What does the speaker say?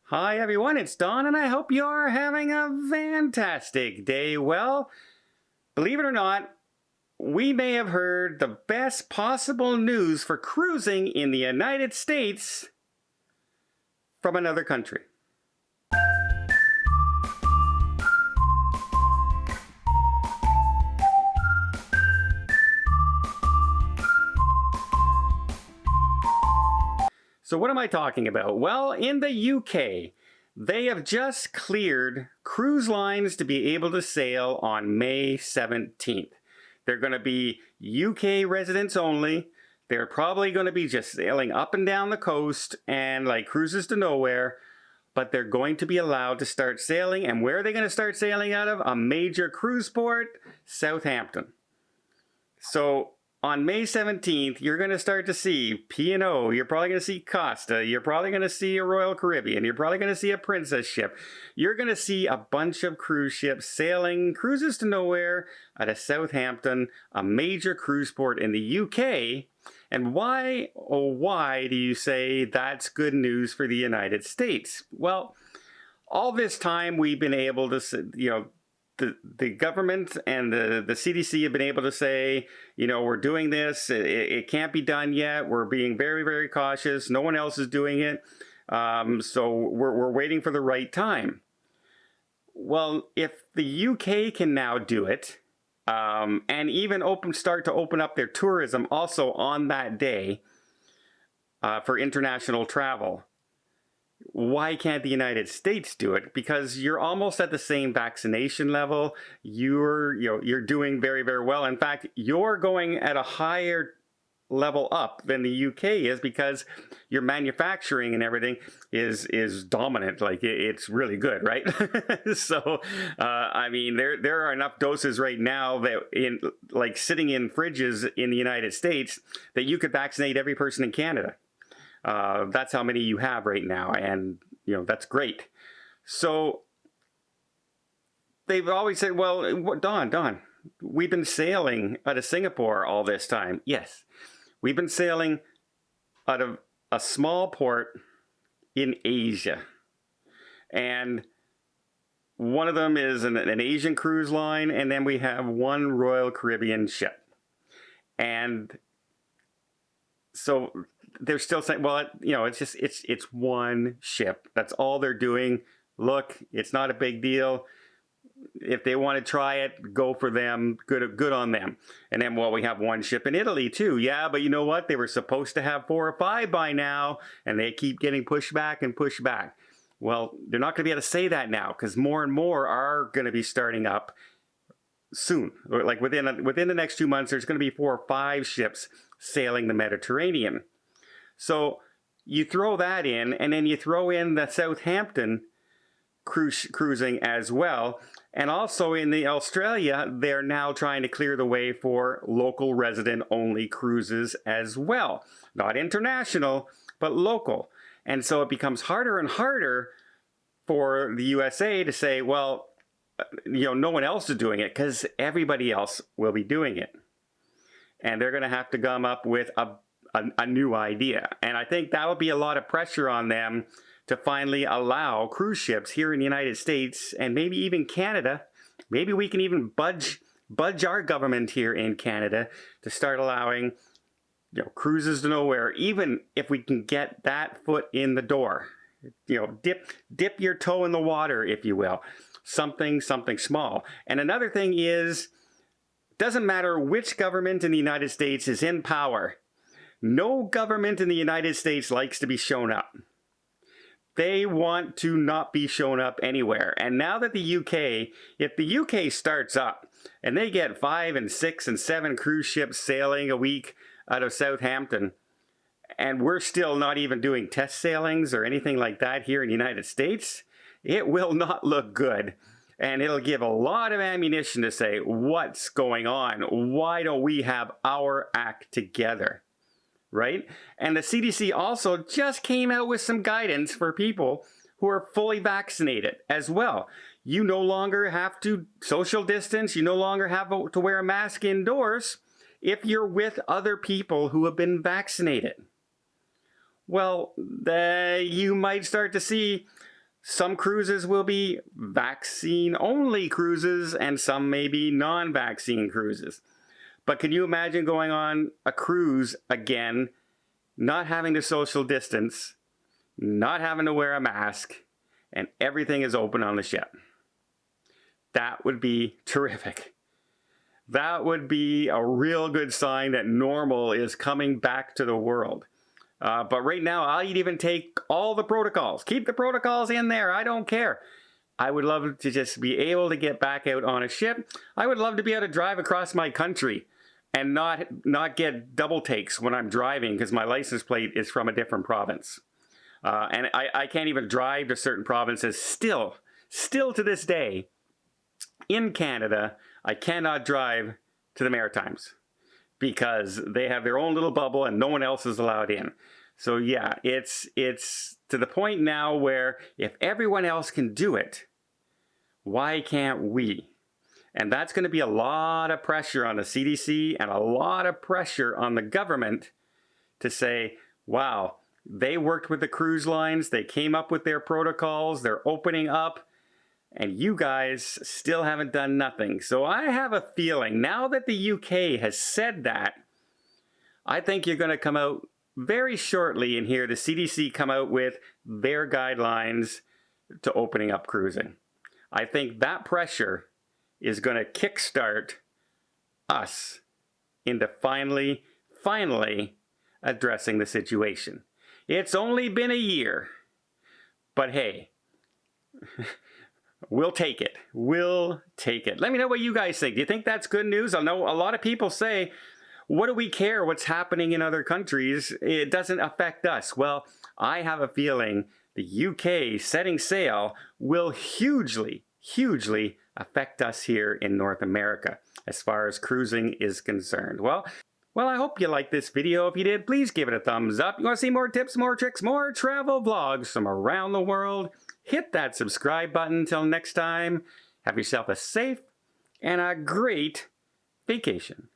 Hi everyone, it's Don and I hope you're having a fantastic day. Well, believe it or not, we may have heard the best possible news for cruising in the United States from another country. So what am I talking about? Well, in the UK, they have just cleared cruise lines to be able to sail on May 17th. They're going to be UK residents only. They're probably going to be just sailing up and down the coast and like cruises to nowhere. But they're going to be allowed to start sailing. And where are they going to start sailing out of? A major cruise port, Southampton. So on May 17th, you're going to start to see P&O, you're probably going to see Costa, you're probably going to see a Royal Caribbean, you're probably going to see a Princess ship. You're going to see a bunch of cruise ships sailing cruises to nowhere out of Southampton, a major cruise port in the UK. And why, oh why do you say that's good news for the United States? Well, all this time we've been able to, the government and the CDC have been able to say, we're doing this. It can't be done yet. We're being very, very cautious. No one else is doing it. So we're waiting for the right time. Well, if the UK can now do it, and even start to open up their tourism also on that day for international travel, why can't the United States do it? Because you're almost at the same vaccination level. You're doing very, very well. In fact, you're going at a higher level up than the UK is because your manufacturing and everything is dominant. Like it's really good, right? So, I mean, there are enough doses right now that sitting in fridges in the United States that you could vaccinate every person in Canada. That's how many you have right now, and that's great. So they've always said, well, Don, we've been sailing out of Singapore all this time. Yes, we've been sailing out of a small port in Asia, and one of them is an Asian cruise line, and then we have one Royal Caribbean ship. And so they're still saying, well, it's one ship. That's all they're doing. Look, it's not a big deal. If they want to try it, go for them. Good on them. And then, well, we have one ship in Italy too. Yeah, but you know what? They were supposed to have 4 or 5 by now, and they keep getting pushed back and pushed back. Well, they're not going to be able to say that now because more and more are going to be starting up soon. Like within the next 2 months, there's going to be 4 or 5 ships sailing the Mediterranean. So you throw that in, and then you throw in the Southampton cruising as well. And also in Australia, they're now trying to clear the way for local resident only cruises as well. Not international, but local. And so it becomes harder and harder for the USA to say, well, no one else is doing it because everybody else will be doing it. And they're going to have to come up with a new idea. And I think that will be a lot of pressure on them to finally allow cruise ships here in the United States and maybe even Canada. Maybe we can even budge our government here in Canada to start allowing cruises to nowhere, even if we can get that foot in the door. Dip your toe in the water, if you will. Something small. And another thing is, doesn't matter which government in the United States is in power. No government in the United States likes to be shown up. They want to not be shown up anywhere. And now that the UK, if the UK starts up and they get 5 and 6 and 7 cruise ships sailing a week out of Southampton, and we're still not even doing test sailings or anything like that here in the United States, it will not look good. And it'll give a lot of ammunition to say, what's going on? Why don't we have our act together? Right? And the CDC also just came out with some guidance for people who are fully vaccinated as well. You no longer have to social distance. You no longer have to wear a mask indoors if you're with other people who have been vaccinated. Well, you might start to see Some cruises will be vaccine-only cruises, and some may be non-vaccine cruises. But can you imagine going on a cruise again, not having to social distance, not having to wear a mask, and everything is open on the ship? That would be terrific. That would be a real good sign that normal is coming back to the world. But right now, I'd even take all the protocols. Keep the protocols in there. I don't care. I would love to just be able to get back out on a ship. I would love to be able to drive across my country and not get double takes when I'm driving because my license plate is from a different province. And I can't even drive to certain provinces still to this day. In Canada, I cannot drive to the Maritimes because they have their own little bubble and no one else is allowed in. So yeah, it's to the point now where if everyone else can do it, why can't we? And that's going to be a lot of pressure on the CDC and a lot of pressure on the government to say, wow, they worked with the cruise lines, they came up with their protocols, they're opening up, and you guys still haven't done nothing. So I have a feeling now that the UK has said that, I think you're going to come out very shortly and hear the CDC come out with their guidelines to opening up cruising. I think that pressure is going to kickstart us into finally addressing the situation. It's only been a year, but hey, we'll take it. We'll take it. Let me know what you guys think. Do you think that's good news? I know a lot of people say, what do we care what's happening in other countries? It doesn't affect us. Well, I have a feeling the UK setting sail will hugely affect us here in North America as far as cruising is concerned. Well, I hope you liked this video. If you did, please give it a thumbs up. You want to see more tips, more tricks, more travel vlogs from around the world? Hit that subscribe button. Until next time, have yourself a safe and a great vacation.